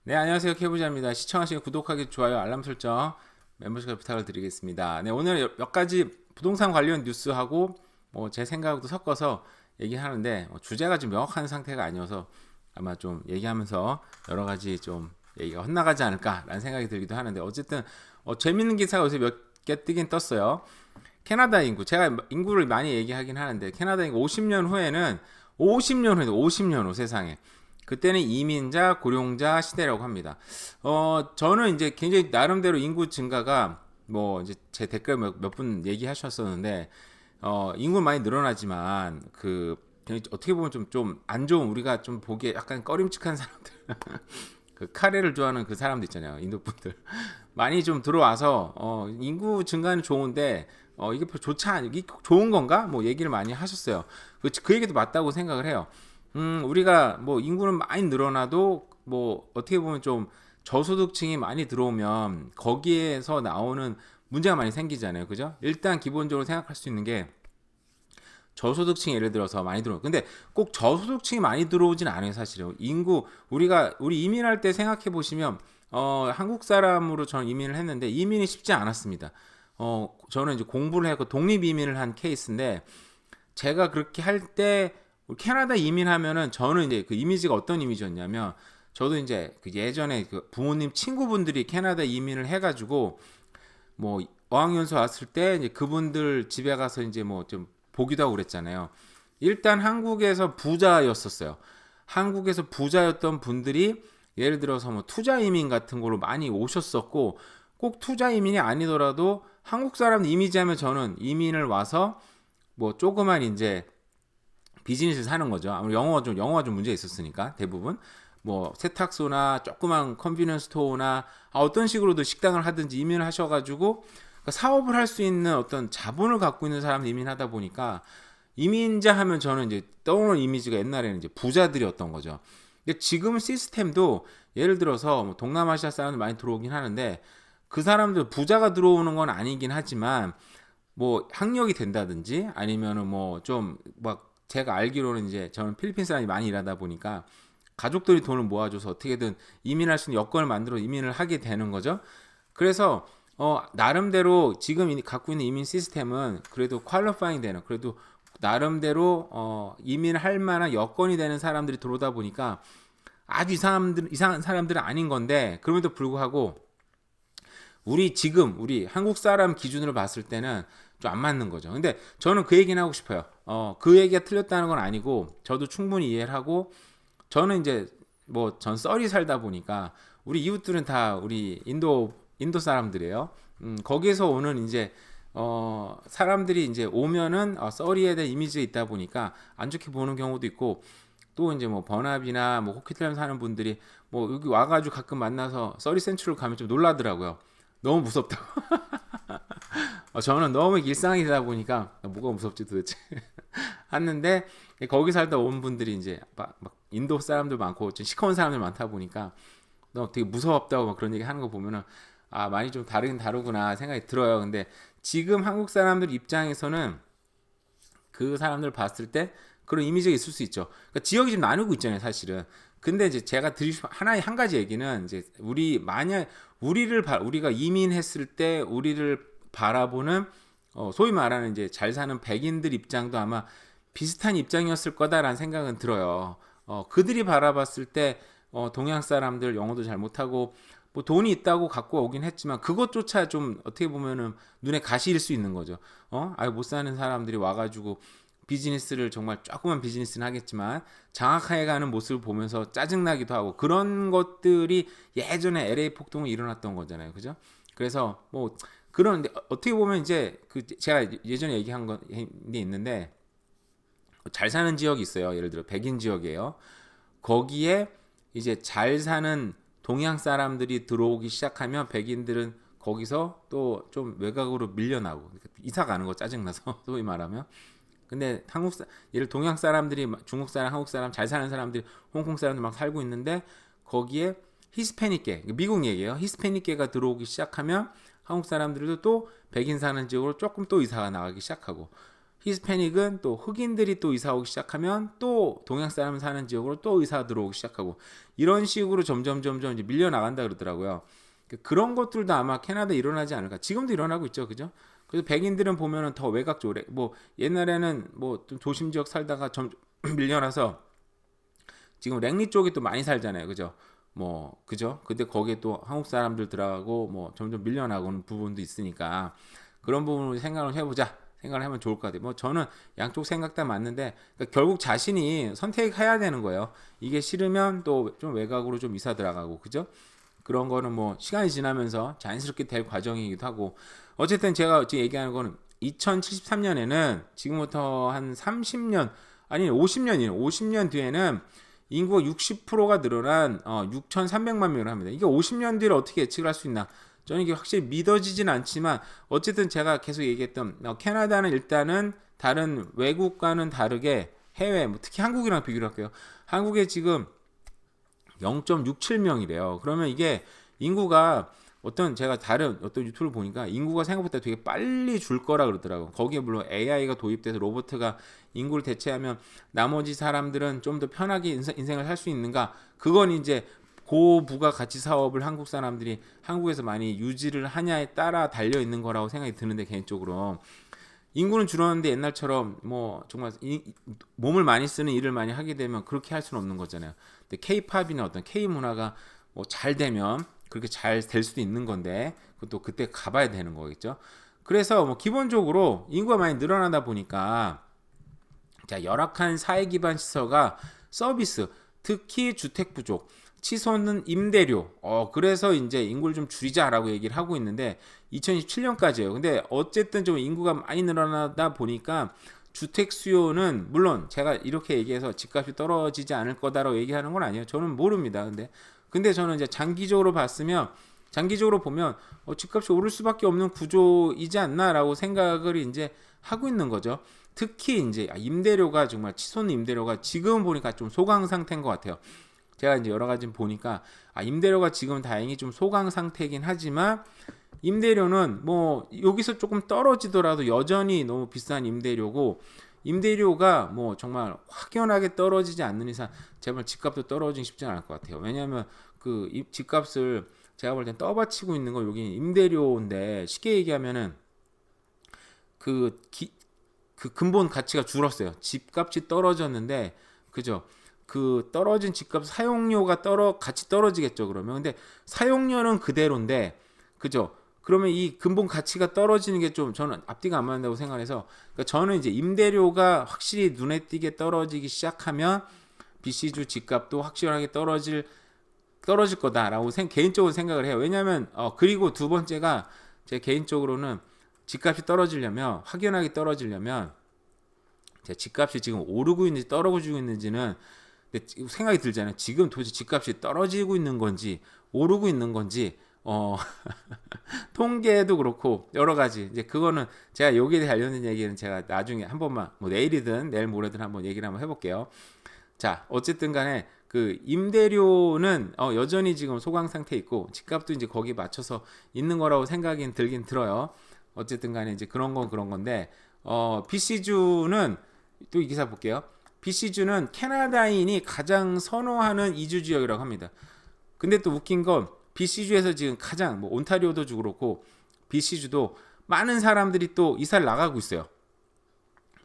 네, 안녕하세요. 케이부자입니다. 시청하시고 구독하기, 좋아요, 알람 설정, 멤버십 부탁을 드리겠습니다. 네, 오늘 몇 가지 부동산 관련 뉴스하고 제 생각도 섞어서 얘기하는데 주제가 좀 명확한 상태가 아니어서 아마 좀 얘기하면서 여러 가지 좀 얘기가 헛나가지 않을까라는 생각이 들기도 하는데 어쨌든 재밌는 기사가 요새 몇 개 뜨긴 떴어요. 캐나다 인구, 제가 인구를 많이 얘기하긴 하는데 캐나다 인구 50년 후에는 50년 후에 50년 후 세상에 그때는 이민자, 고령자 시대라고 합니다. 저는 이제 굉장히 나름대로 인구 증가가 이제 제 댓글 몇 분 얘기하셨었는데, 인구 많이 늘어나지만, 어떻게 보면 좀 안 좋은, 우리가 좀 보기에 약간 꺼림칙한 사람들, 그 카레를 좋아하는 그 사람들 있잖아요. 인도 분들. 많이 좀 들어와서, 인구 증가는 좋은데, 이게 좋지 이게 좋은 건가? 뭐 얘기를 많이 하셨어요. 그 얘기도 맞다고 생각을 해요. 우리가 뭐 인구는 많이 늘어나도 어떻게 보면 좀 저소득층이 많이 들어오면 거기에서 나오는 문제가 많이 생기잖아요. 그죠? 일단 기본적으로 생각할 수 있는 게 저소득층이 예를 들어서 많이 들어오. 근데 꼭 저소득층이 많이 들어오진 않아요, 사실은. 우리 이민할 때 생각해 보시면 한국 사람으로 저는 이민을 했는데 이민이 쉽지 않았습니다. 저는 이제 공부를 해서 독립 이민을 한 케이스인데 제가 그렇게 할 때 캐나다 이민하면은 저는 이제 그 이미지가 어떤 이미지였냐면 저도 이제 그 예전에 그 부모님 친구분들이 캐나다 이민을 해가지고 어학연수 왔을 때 이제 그분들 집에 가서 이제 좀 보기도 하고 그랬잖아요. 일단 한국에서 부자였었어요. 한국에서 부자였던 분들이 예를 들어서 투자 이민 같은 걸로 많이 오셨었고 꼭 투자 이민이 아니더라도 한국 사람 이미지하면 저는 이민을 와서 조그만 이제 비즈니스 사는 거죠. 아무리 영어가 좀 문제 있었으니까 대부분 세탁소나 조그만 컨비니언스 스토어나 어떤 식으로도 식당을 하든지 이민을 하셔가지고 그러니까 사업을 할 수 있는 어떤 자본을 갖고 있는 사람 이민하다 보니까 이민자 하면 저는 이제 떠오르는 이미지가 옛날에는 이제 부자들이었던 거죠. 근데 지금 시스템도 예를 들어서 동남아시아 사람들 많이 들어오긴 하는데 그 사람들 부자가 들어오는 건 아니긴 하지만 학력이 된다든지 아니면은 좀 막 제가 알기로는 이제 저는 필리핀 사람이 많이 일하다 보니까 가족들이 돈을 모아줘서 어떻게든 이민할 수 있는 여건을 만들어 이민을 하게 되는 거죠. 그래서 나름대로 지금 갖고 있는 이민 시스템은 그래도 퀄리파잉 되는 그래도 나름대로 이민할 만한 여건이 되는 사람들이 들어오다 보니까 아주 이상한 사람들은 아닌 건데 그럼에도 불구하고 우리 한국 사람 기준으로 봤을 때는 좀 안 맞는 거죠. 근데 저는 그 얘기는 하고 싶어요. 그 얘기가 틀렸다는 건 아니고 저도 충분히 이해를 하고 저는 이제 전 썰이 살다 보니까 우리 이웃들은 다 우리 인도 사람들이에요. 거기서 오는 이제 사람들이 이제 오면은 썰이에 대한 이미지가 있다 보니까 안 좋게 보는 경우도 있고 또 이제 번합이나 호키틀람 사는 분들이 여기 와가지고 가끔 만나서 썰이 센츄를 가면 좀 놀라더라고요. 너무 무섭다고. 저는 너무 일상이다 보니까 뭐가 무섭지 도대체 했는데 거기 살다 온 분들이 이제 막 인도 사람들 많고 좀 시커먼 사람들 많다 보니까 너 되게 무섭다고 막 그런 얘기 하는 거 보면은 많이 좀 다르긴 다르구나 생각이 들어요. 근데 지금 한국 사람들 입장에서는 그 사람들 봤을 때 그런 이미지가 있을 수 있죠. 그러니까 지역이 좀 나누고 있잖아요, 사실은. 근데 이제 제가 드리고 싶은 한 가지 얘기는 이제 우리가 이민했을 때 우리를 바라보는 소위 말하는 이제 잘 사는 백인들 입장도 아마 비슷한 입장이었을 거다라는 생각은 들어요. 그들이 바라봤을 때 동양 사람들 영어도 잘 못하고 돈이 있다고 갖고 오긴 했지만 그것조차 좀 어떻게 보면은 눈에 가시일 수 있는 거죠. 아예 못 사는 사람들이 와가지고 비즈니스를 정말 조그만 비즈니스는 하겠지만 장악해 가는 모습을 보면서 짜증나기도 하고 그런 것들이 예전에 LA 폭동이 일어났던 거잖아요. 그죠? 그래서 그런 어떻게 보면 이제 제가 예전에 얘기한 건 있는데 잘 사는 지역이 있어요. 예를 들어 백인 지역이에요. 거기에 이제 잘 사는 동양 사람들이 들어오기 시작하면 백인들은 거기서 또 좀 외곽으로 밀려나고 이사 가는 거 짜증나서 소위 말하면 근데 예를 동양 사람들이 중국 사람, 한국 사람, 잘 사는 사람들이 홍콩 사람들 막 살고 있는데 거기에 히스패닉계, 미국 얘기예요. 히스패닉계가 들어오기 시작하면 한국 사람들도 또 백인 사는 지역으로 조금 또 이사가 나가기 시작하고 히스패닉은 또 흑인들이 또 이사 오기 시작하면 또 동양 사람 사는 지역으로 또 이사 들어오기 시작하고 이런 식으로 점점 이제 밀려 나간다 그러더라고요. 그런 것들도 아마 캐나다에 일어나지 않을까. 지금도 일어나고 있죠, 그죠? 그래서 백인들은 보면은 더 외곽 쪽에 뭐 옛날에는 뭐 좀 도심 지역 살다가 점 밀려나서 지금 랭리 쪽에 또 많이 살잖아요, 그죠? 뭐 그죠? 근데 거기에 또 한국 사람들 들어가고 뭐 점점 밀려나고는 부분도 있으니까 그런 부분을 생각을 해보자. 생각을 하면 좋을 것 같아요. 뭐 저는 양쪽 생각 다 맞는데 그러니까 결국 자신이 선택해야 되는 거예요. 이게 싫으면 또 좀 외곽으로 좀 이사 들어가고 그죠? 그런 거는 뭐 시간이 지나면서 자연스럽게 될 과정이기도 하고 어쨌든 제가 지금 얘기하는 거는 2073년에는 지금부터 한 30년 아니 50년이에요. 50년 뒤에는 인구가 60%가 늘어난 6,300만 명을 합니다. 이게 50년 뒤를 어떻게 예측을 할 수 있나? 저는 이게 확실히 믿어지진 않지만 어쨌든 제가 계속 얘기했던 캐나다는 일단은 다른 외국과는 다르게 해외 뭐 특히 한국이랑 비교를 할게요. 한국에 지금 0.67명이래요. 그러면 이게 인구가 제가 다른 어떤 유튜브를 보니까 인구가 생각보다 되게 빨리 줄 거라 그러더라고요. 거기에 물론 AI가 도입돼서 로봇가 인구를 대체하면 나머지 사람들은 좀 더 편하게 인생을 살 수 있는가? 그건 이제 고부가 가치 사업을 한국 사람들이 한국에서 많이 유지를 하냐에 따라 달려 있는 거라고 생각이 드는데 개인적으로 인구는 줄었는데 옛날처럼 뭐 정말 몸을 많이 쓰는 일을 많이 하게 되면 그렇게 할 수는 없는 거잖아요. 근데 K-팝이나 어떤 K 문화가 뭐 잘 되면 그렇게 잘 될 수도 있는 건데 그것도 그때 가봐야 되는 거겠죠. 그래서 뭐 기본적으로 인구가 많이 늘어나다 보니까 자 열악한 사회 기반 시설과 서비스, 특히 주택 부족, 치솟는 임대료. 그래서 이제 인구를 좀 줄이자라고 얘기를 하고 있는데 2027년까지예요. 근데 어쨌든 좀 인구가 많이 늘어나다 보니까 주택 수요는 물론 제가 이렇게 얘기해서 집값이 떨어지지 않을 거다라고 얘기하는 건 아니에요. 저는 모릅니다. 근데 저는 이제 장기적으로 보면 집값이 오를 수밖에 없는 구조이지 않나라고 생각을 이제 하고 있는 거죠. 특히 이제 임대료가 정말 치솟는 임대료가 지금 보니까 좀 소강 상태인 것 같아요. 제가 이제 여러 가지 보니까 임대료가 지금 다행히 좀 소강 상태이긴 하지만 임대료는 뭐 여기서 조금 떨어지더라도 여전히 너무 비싼 임대료고 임대료가 뭐 정말 확연하게 떨어지지 않는 이상 제발 집값도 떨어지기 쉽지 않을 것 같아요. 왜냐하면 그 집값을 제가 볼 땐 떠받치고 있는 건 여기 임대료인데 쉽게 얘기하면은 그 근본 가치가 줄었어요. 집값이 떨어졌는데 그죠? 그 떨어진 집값 사용료가 같이 떨어지겠죠. 그러면 근데 사용료는 그대로인데 그죠? 그러면 이 근본 가치가 떨어지는 게 좀 저는 앞뒤가 안 맞는다고 생각해서 그러니까 저는 이제 임대료가 확실히 눈에 띄게 떨어지기 시작하면 BC주 집값도 확실하게 떨어질 거다라고 개인적으로 생각을 해요. 왜냐하면 그리고 두 번째가 제 개인적으로는 집값이 떨어지려면 확연하게 떨어지려면 제 집값이 지금 오르고 있는지 떨어지고 있는지는 생각이 들잖아요. 지금 도대체 집값이 떨어지고 있는 건지 오르고 있는 건지 통계도 그렇고 여러 가지 이제 그거는 제가 여기에 관련된 얘기는 제가 나중에 한 번만 뭐 내일이든 내일 모레든 한번 얘기를 한번 해볼게요. 자 어쨌든 간에 그 임대료는 여전히 지금 소강 상태에 있고 집값도 이제 거기에 맞춰서 있는 거라고 생각이 들긴 들어요. 어쨌든 간에 이제 그런 건데 BC주는 또 이 기사 볼게요. BC주는 캐나다인이 가장 선호하는 이주 지역이라고 합니다. 근데 또 웃긴 건 BC주에서 지금 가장 뭐 온타리오도 주 그렇고 BC주도 많은 사람들이 또 이사를 나가고 있어요.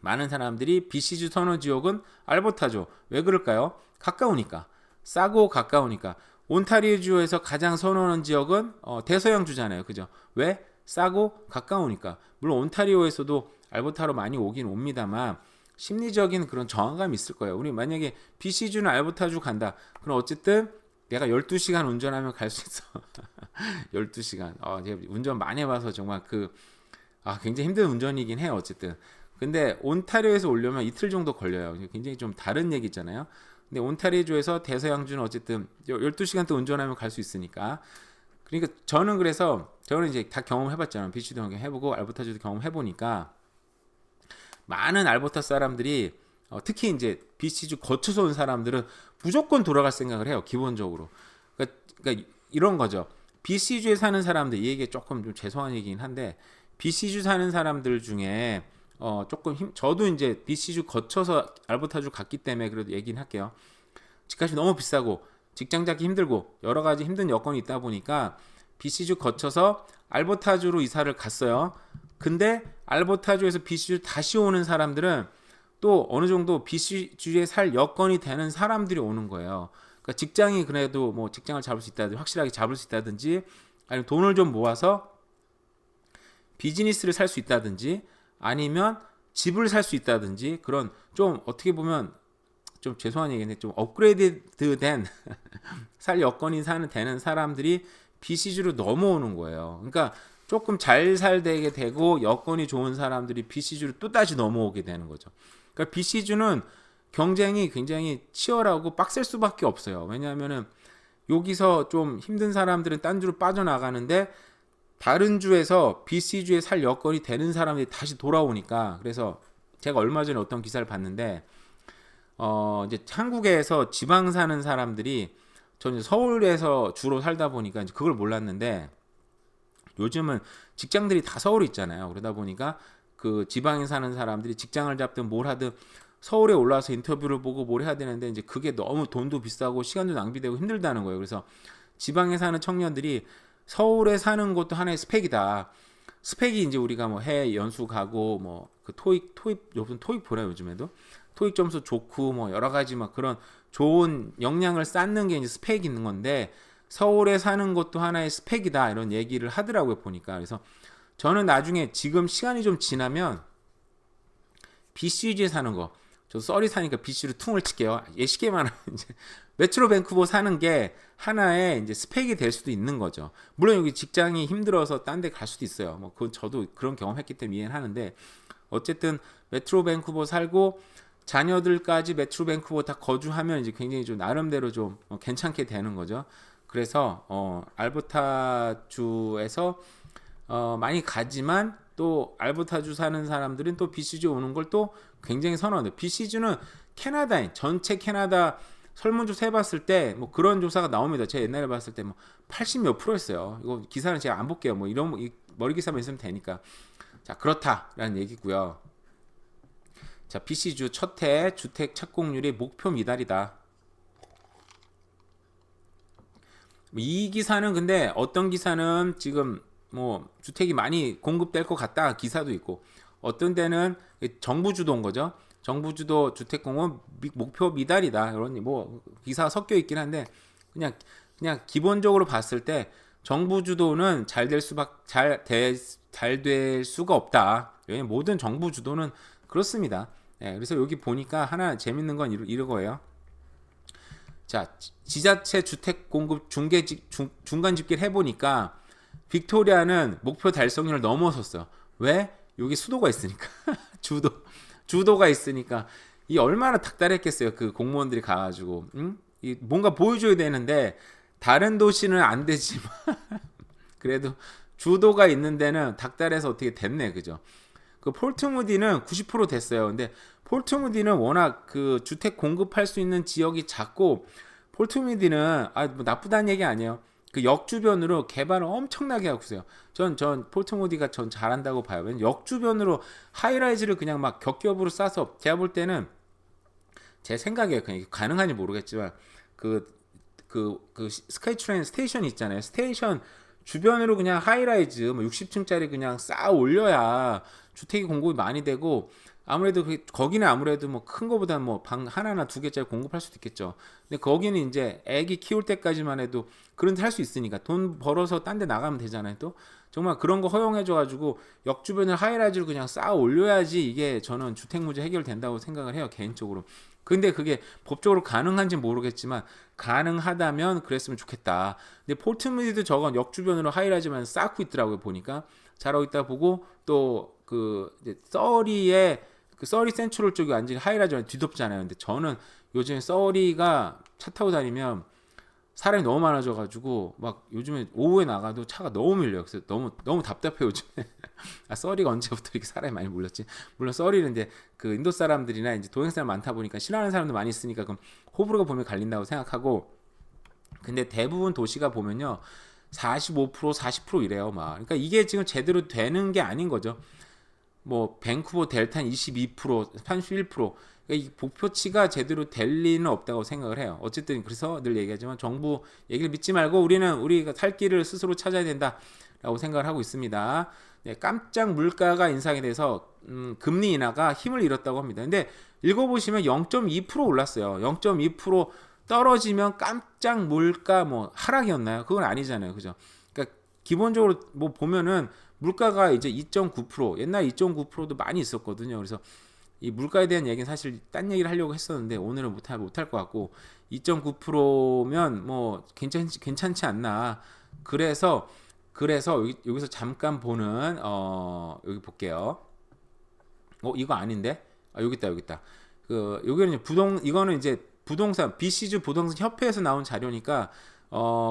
많은 사람들이 BC주 선호 지역은 알버타죠. 왜 그럴까요? 가까우니까. 싸고 가까우니까. 온타리오주에서 가장 선호하는 지역은 대서양주잖아요. 그죠? 왜? 싸고 가까우니까. 물론 온타리오에서도 알버타로 많이 오긴 옵니다만 심리적인 그런 저항감이 있을 거예요. 우리 만약에 BC주는 알버타주 간다. 그럼 어쨌든 내가 12시간 운전하면 갈 수 있어. 12시간. 제가 운전 많이 해봐서 정말 굉장히 힘든 운전이긴 해요. 어쨌든. 근데 온타리오에서 오려면 이틀 정도 걸려요. 굉장히 좀 다른 얘기잖아요. 근데 온타리오주에서 대서양주는 어쨌든 12시간 또 운전하면 갈 수 있으니까. 그러니까 저는 이제 다 경험해봤잖아요. BC도 경험해보고 알버타주도 경험해보니까 많은 알버타 사람들이 특히 이제 BC주 거쳐서 온 사람들은 무조건 돌아갈 생각을 해요. 기본적으로. 그러니까 이런 거죠. BC주에 사는 사람들 이 얘기 조금 좀 죄송한 얘기긴 한데 BC주 사는 사람들 중에 조금 저도 이제 BC주 거쳐서 알버타주 갔기 때문에 그래도 얘기는 할게요. 집값이 너무 비싸고 직장 잡기 힘들고 여러 가지 힘든 여건이 있다 보니까 BC주 거쳐서 알버타주로 이사를 갔어요. 근데 알버타주에서 BC주 다시 오는 사람들은 또 어느 정도 BC주에 살 여건이 되는 사람들이 오는 거예요. 그러니까 직장이 그래도 뭐 직장을 잡을 수 있다든지 확실하게 잡을 수 있다든지 아니면 돈을 좀 모아서 비즈니스를 살 수 있다든지 아니면 집을 살 수 있다든지 그런 좀 어떻게 보면 좀 죄송한 얘기인데 좀 업그레이드된 살 여건이 되는 사람들이 BC주로 넘어오는 거예요. 그러니까 조금 잘 살게 되고 여건이 좋은 사람들이 BC주로 또 다시 넘어오게 되는 거죠. 그러니까 BC주는 경쟁이 굉장히 치열하고 빡셀 수밖에 없어요. 왜냐하면은 여기서 좀 힘든 사람들은 딴 주로 빠져나가는데 다른 주에서 BC주에 살 여건이 되는 사람들이 다시 돌아오니까 그래서 제가 얼마 전에 어떤 기사를 봤는데 이제 한국에서 지방 사는 사람들이 저는 서울에서 주로 살다 보니까 이제 그걸 몰랐는데 요즘은 직장들이 다 서울에 있잖아요. 그러다 보니까 그 지방에 사는 사람들이 직장을 잡든 뭘 하든 서울에 올라와서 인터뷰를 보고 뭘 해야 되는데 이제 그게 너무 돈도 비싸고 시간도 낭비되고 힘들다는 거예요. 그래서 지방에 사는 청년들이 서울에 사는 것도 하나의 스펙이다. 스펙이 이제 우리가 뭐 해외 연수 가고 뭐 그 토익 요즘 토익 보라 요즘에도 토익 점수 좋고 뭐 여러 가지 막 그런 좋은 역량을 쌓는 게 이제 스펙이 있는 건데 서울에 사는 것도 하나의 스펙이다 이런 얘기를 하더라고요 보니까. 그래서 저는 나중에 지금 시간이 좀 지나면 BC주에 사는 거, 저 썰이 사니까 BC로 퉁을 칠게요. 쉽게 말하면 이제 메트로 밴쿠버 사는 게 하나의 이제 스펙이 될 수도 있는 거죠. 물론 여기 직장이 힘들어서 딴 데 갈 수도 있어요. 뭐 그건 저도 그런 경험했기 때문에 이해는 하는데 어쨌든 메트로 밴쿠버 살고 자녀들까지 메트로 밴쿠버 다 거주하면 이제 굉장히 좀 나름대로 좀 괜찮게 되는 거죠. 그래서 알버타주에서 많이 가지만 또 알버타주 사는 사람들은 또 BC주 오는 걸 또 굉장히 선호해요. BC주는 캐나다인 전체 캐나다 설문조사 해봤을 때 뭐 그런 조사가 나옵니다. 제가 옛날에 봤을 때 뭐 80 몇 %였어요. 이거 기사는 제가 안 볼게요. 뭐 이런 머리 기사만 있으면 되니까. 자, 그렇다라는 얘기고요. 자, BC주 첫해 주택 착공률이 목표 미달이다. 이 기사는 근데 어떤 기사는 지금 뭐 주택이 많이 공급될 것 같다 기사도 있고 어떤 데는 정부 주도인 거죠. 정부 주도 주택 공급 목표 미달이다 이런 뭐 기사 섞여 있긴 한데 그냥 기본적으로 봤을 때 정부 주도는 잘 될 수가 없다. 왜냐면 모든 정부 주도는 그렇습니다. 네, 그래서 여기 보니까 하나 재밌는 건 이거예요. 자, 지자체 주택 공급 중간 집계를 해보니까 빅토리아는 목표 달성률을 넘어섰어요. 왜? 여기 수도가 있으니까. 주도가 있으니까. 이 얼마나 닥달했겠어요. 그 공무원들이 가가지고. 응? 뭔가 보여줘야 되는데 다른 도시는 안 되지만 그래도 주도가 있는 데는 닥달해서 어떻게 됐네. 그죠? 그 폴트무디는 90% 됐어요. 근데 폴트무디는 워낙 그 주택 공급할 수 있는 지역이 작고 폴트무디는 뭐 나쁘다는 얘기 아니에요. 그 역 주변으로 개발을 엄청나게 하고 있어요. 전 폴트무디가 전 잘한다고 봐요. 왜냐면 역 주변으로 하이라이즈를 그냥 막 겹겹으로 싸서 제가 볼 때는 제 생각에 그냥 가능한지 모르겠지만 그 스카이트레인 스테이션 있잖아요. 스테이션 주변으로 그냥 하이라이즈 뭐 60층짜리 그냥 쌓아 올려야 주택이 공급이 많이 되고 아무래도 거기는 아무래도 뭐 큰 거보다 뭐 방 하나나 두 개짜리 공급할 수도 있겠죠. 근데 거기는 이제 애기 키울 때까지만 해도 그런 데 할 수 있으니까 돈 벌어서 딴 데 나가면 되잖아요. 또 정말 그런 거 허용해줘 가지고 역 주변을 하이라이즈로 그냥 쌓아 올려야지 이게 저는 주택 문제 해결된다고 생각을 해요, 개인적으로. 근데 그게 법적으로 가능한지 모르겠지만 가능하다면 그랬으면 좋겠다. 근데 폴트무디도 저건 역 주변으로 하이라이즈만 쌓고 있더라고요. 보니까 잘하고 있다 보고 또 그 서리의 그 서리 센트럴 쪽이 완전히 하이라이즈가 뒤덮잖아요. 근데 저는 요즘 서리가 차 타고 다니면 사람이 너무 많아져가지고 막 요즘에 오후에 나가도 차가 너무 밀려요. 그래서 너무 답답해 요즘에. 서리가 언제부터 이렇게 사람이 많이 몰렸지? 물론 서리는 이제 그 인도 사람들이나 이제 동양 사람 많다 보니까 싫어하는 사람도 많이 있으니까 그럼 호불호가 보면 갈린다고 생각하고. 근데 대부분 도시가 보면요 45% 40% 이래요 막. 그러니까 이게 지금 제대로 되는 게 아닌 거죠. 뭐 밴쿠버 델타는 22%, 31%. 그러니까 이 목표치가 제대로 될 리는 없다고 생각을 해요. 어쨌든 그래서 늘 얘기하지만 정부 얘기를 믿지 말고 우리가 살 길을 스스로 찾아야 된다라고 생각을 하고 있습니다. 네, 깜짝 물가가 인상이 돼서 금리 인하가 힘을 잃었다고 합니다. 근데 읽어보시면 0.2% 올랐어요. 0.2% 떨어지면 깜짝 물가 뭐 하락이었나요? 그건 아니잖아요. 그죠? 그러니까 기본적으로 뭐 보면은 물가가 이제 2.9%, 옛날 2.9%도 많이 있었거든요. 그래서 이 물가에 대한 얘기는 사실 딴 얘기를 하려고 했었는데 오늘은 못할 것 같고 2.9%면 뭐 괜찮지 않나. 그래서 여기서 잠깐 보는 여기 볼게요. 이거 아닌데? 여기 있다. 여기는 이거는 이제 부동산 BC주 부동산 협회에서 나온 자료니까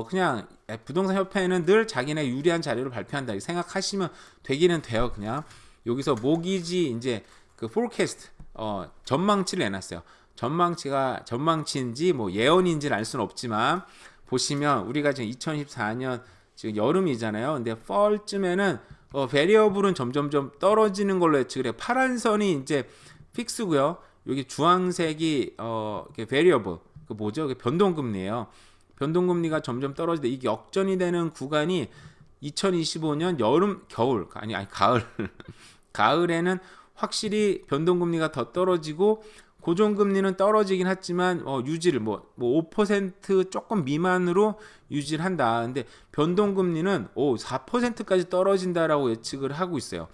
그냥 부동산 협회는 늘 자기네 유리한 자료를 발표한다 이렇게 생각하시면 되기는 돼요. 그냥 여기서 모기지 이제 그 포캐스트 전망치를 내놨어요. 전망치인지 뭐 예언인지는 알 수는 없지만 보시면 우리가 지금 2024년 지금 여름이잖아요. 근데 펄쯤에는 베리어블은 점점점 떨어지는 걸로 예측을 해요. 파란 선이 이제 픽스고요. 여기 주황색이 베리어블 그 뭐죠? 변동금리예요. 변동금리가 점점 떨어지는데 이게 역전이 되는 구간이 2025년 가을 가을에는 확실히 변동금리가 더 떨어지고 고정금리는 떨어지긴 했지만 유지를 뭐 5% 조금 미만으로 유지를 한다. 근데 변동금리는 4%까지 떨어진다라고 예측을 하고 있어요.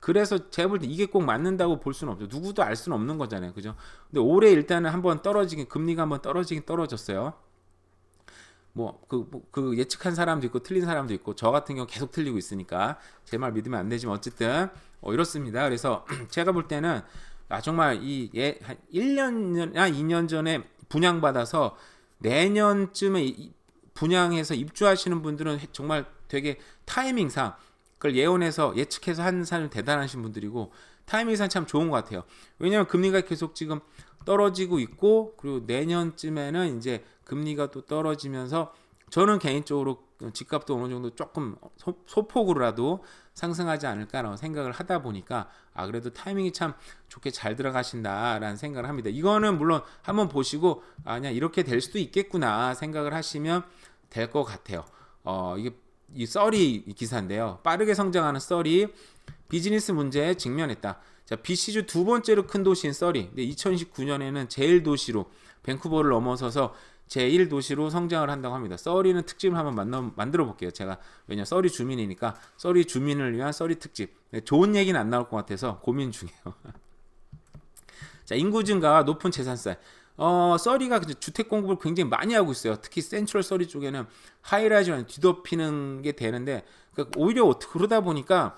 그래서 제가 볼 때 이게 꼭 맞는다고 볼 수는 없죠. 누구도 알 수는 없는 거잖아요. 그죠? 근데 올해 일단은 한번 금리가 한번 떨어지긴 떨어졌어요. 그 예측한 사람도 있고 틀린 사람도 있고 저 같은 경우 계속 틀리고 있으니까 제 말 믿으면 안 되지만 어쨌든 이렇습니다. 그래서 제가 볼 때는 정말 한 1년이나 2년 전에 분양받아서 내년쯤에 분양해서 입주하시는 분들은 정말 되게 타이밍상 그걸 예측해서 한 사람이 대단하신 분들이고 타이밍상 참 좋은 것 같아요. 왜냐하면 금리가 계속 지금 떨어지고 있고 그리고 내년쯤에는 이제 금리가 또 떨어지면서 저는 개인적으로 집값도 어느 정도 조금 소폭으로라도 상승하지 않을까라고 생각을 하다 보니까 그래도 타이밍이 참 좋게 잘 들어가신다라는 생각을 합니다. 이거는 물론 한번 보시고 그냥 이렇게 될 수도 있겠구나 생각을 하시면 될 것 같아요. 이게 이 썰이 기사인데요. 빠르게 성장하는 썰이 비즈니스 문제에 직면했다. 자, BC주 두 번째로 큰 도시인 썰이 2019년에는 제1도시로 밴쿠버를 넘어서서 제1도시로 성장을 한다고 합니다. 썰이는 특집을 한번 만들어 볼게요. 제가 왜냐 썰이 주민이니까 썰이 주민을 위한 썰이 특집. 좋은 얘기는 안 나올 것 같아서 고민 중이에요. 자, 인구 증가와 높은 재산세. 썰이가 주택 공급을 굉장히 많이 하고 있어요. 특히 센트럴 썰이 쪽에는 하이라이즈를 뒤덮이는 게 되는데 오히려 그러다 보니까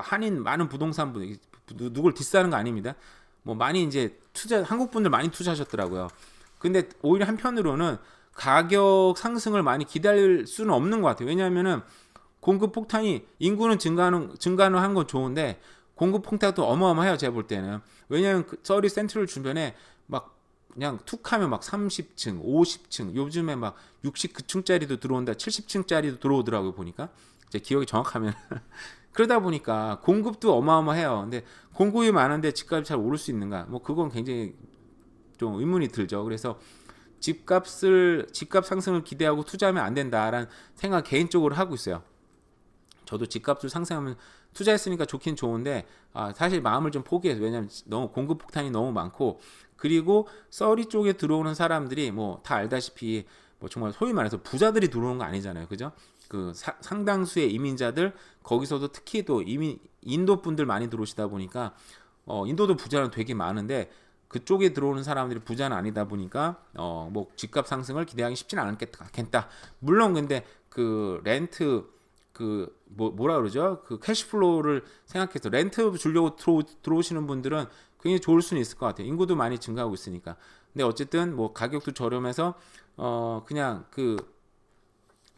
한인 많은 부동산 분 누굴 디스하는 거 아닙니다. 많이 이제 한국 분들 많이 투자하셨더라고요. 근데 오히려 한편으로는 가격 상승을 많이 기다릴 수는 없는 것 같아요. 왜냐하면은 공급 폭탄이 인구는 증가는 한 건 좋은데 공급 폭탄도 어마어마해요. 제가 볼 때는. 왜냐하면 썰이 센트럴 주변에 그냥 툭하면 30층, 50층, 요즘에 69층짜리도 들어온다, 70층짜리도 들어오더라고요. 보니까 제 기억이 정확하면 그러다 보니까 공급도 어마어마해요. 근데 공급이 많은데 집값이 잘 오를 수 있는가? 그건 굉장히 좀 의문이 들죠. 그래서 집값 상승을 기대하고 투자하면 안 된다라는 생각 개인적으로 하고 있어요. 저도 집값을 상승하면 투자했으니까 좋긴 좋은데 사실 마음을 좀 포기해서 왜냐하면 너무 공급 폭탄이 너무 많고 그리고 썰이 쪽에 들어오는 사람들이 다 알다시피 정말 소위 말해서 부자들이 들어오는 거 아니잖아요. 그죠? 상당수의 이민자들 거기서도 특히 또 인도 분들 많이 들어오시다 보니까 인도도 부자는 되게 많은데 그쪽에 들어오는 사람들이 부자는 아니다 보니까 집값 상승을 기대하기 쉽지는 않겠다. 물론 근데 렌트 뭐라 그러죠? 캐시플로우를 생각해서 렌트 주려고 들어오시는 분들은 굉장히 좋을 수는 있을 것 같아요. 인구도 많이 증가하고 있으니까. 근데 어쨌든 가격도 저렴해서 그냥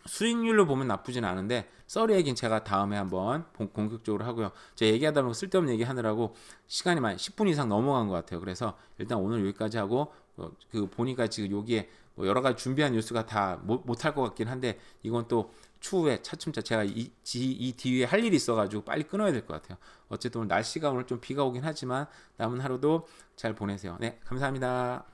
수익률로 보면 나쁘진 않은데 썰이 얘기는 제가 다음에 한번 공격적으로 하고요. 제가 얘기하다 보면 쓸데없는 얘기 하느라고 시간이 10분 이상 넘어간 것 같아요. 그래서 일단 오늘 여기까지 하고 보니까 지금 여기에 여러 가지 준비한 뉴스가 다 못할 것 같긴 한데 이건 또 추후에 차츰차 제가 이 뒤에 할 일이 있어가지고 빨리 끊어야 될 것 같아요. 어쨌든 오늘 날씨가 오늘 좀 비가 오긴 하지만 남은 하루도 잘 보내세요. 네, 감사합니다.